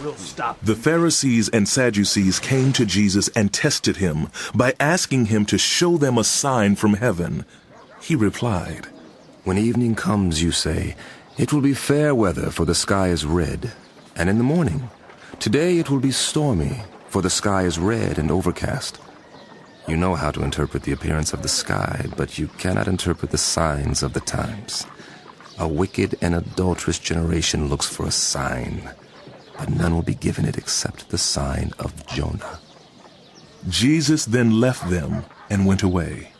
We'll stop. The Pharisees and Sadducees came to Jesus and tested him by asking him to show them a sign from heaven. He replied, "When evening comes, you say, 'It will be fair weather, for the sky is red.' And in the morning, 'Today it will be stormy, for the sky is red and overcast.' You know how to interpret the appearance of the sky, but you cannot interpret the signs of the times. A wicked and adulterous generation looks for a sign, but none will be given it except the sign of Jonah." Jesus then left them and went away.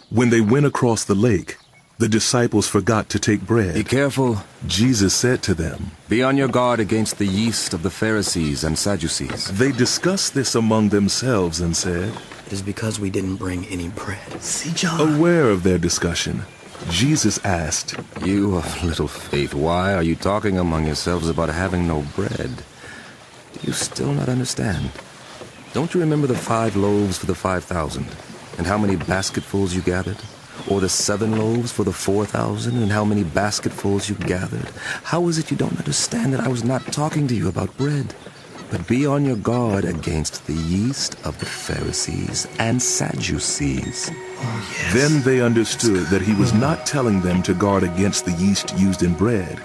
When they went across the lake, the disciples forgot to take bread. "Be careful," Jesus said to them. "Be on your guard against the yeast of the Pharisees and Sadducees." They discussed this among themselves and said, "It is because we didn't bring any bread." See, John? Aware of their discussion, Jesus asked, "You of little faith, why are you talking among yourselves about having no bread? Do you still not understand? Don't you remember the 5 loaves for the 5,000, and how many basketfuls you gathered? Or the 7 loaves for the 4,000, and how many basketfuls you gathered? How is it you don't understand that I was not talking to you about bread? But be on your guard against the yeast of the Pharisees and Sadducees." Then they understood that he was not telling them to guard against the yeast used in bread,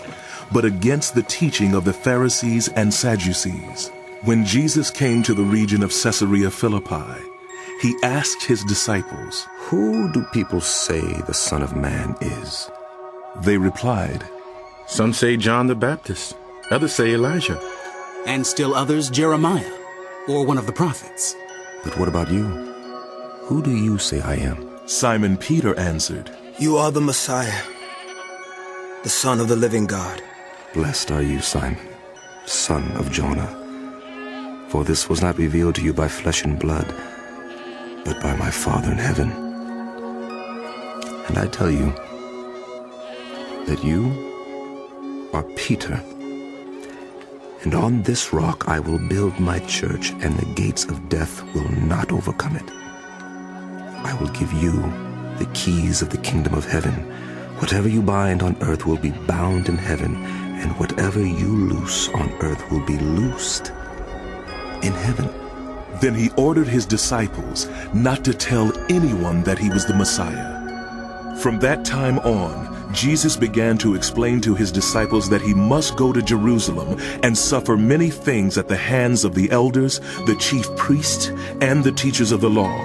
but against the teaching of the Pharisees and Sadducees. When Jesus came to the region of Caesarea Philippi, he asked his disciples, "Who do people say the Son of Man is?" They replied, "Some say John the Baptist, others say Elijah, And still others, Jeremiah, or one of the prophets." "But what about you? Who do you say I am?" Simon Peter answered, "You are the Messiah, the Son of the living God." "Blessed are you, Simon, son of Jonah. For this was not revealed to you by flesh and blood, but by my Father in heaven. And I tell you that you are Peter, and on this rock I will build my church, and the gates of death will not overcome it. I will give you the keys of the kingdom of heaven. Whatever you bind on earth will be bound in heaven, and whatever you loose on earth will be loosed in heaven." Then he ordered his disciples not to tell anyone that he was the Messiah. From that time on, Jesus began to explain to his disciples that he must go to Jerusalem and suffer many things at the hands of the elders, the chief priests, and the teachers of the law,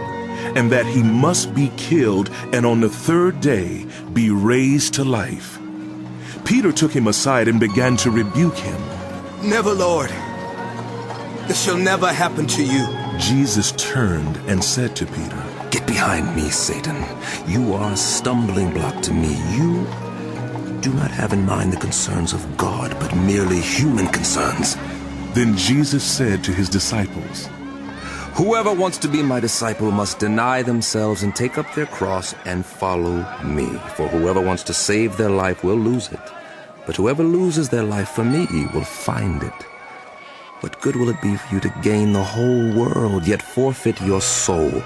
and that he must be killed and on the 3rd day be raised to life. Peter took him aside and began to rebuke him. "Never, Lord. This shall never happen to you." Jesus turned and said to Peter, "Get behind me, Satan. You are a stumbling block to me. You do not have in mind the concerns of God, but merely human concerns." Then Jesus said to his disciples, "Whoever wants to be my disciple must deny themselves and take up their cross and follow me. For whoever wants to save their life will lose it, but whoever loses their life for me will find it. What good will it be for you to gain the whole world, yet forfeit your soul?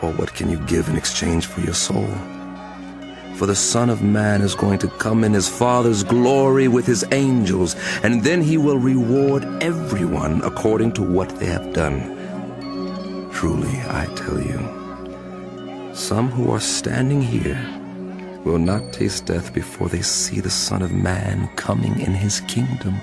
Or what can you give in exchange for your soul? For the Son of Man is going to come in his Father's glory with his angels, and then he will reward everyone according to what they have done. Truly, I tell you, some who are standing here will not taste death before they see the Son of Man coming in his kingdom."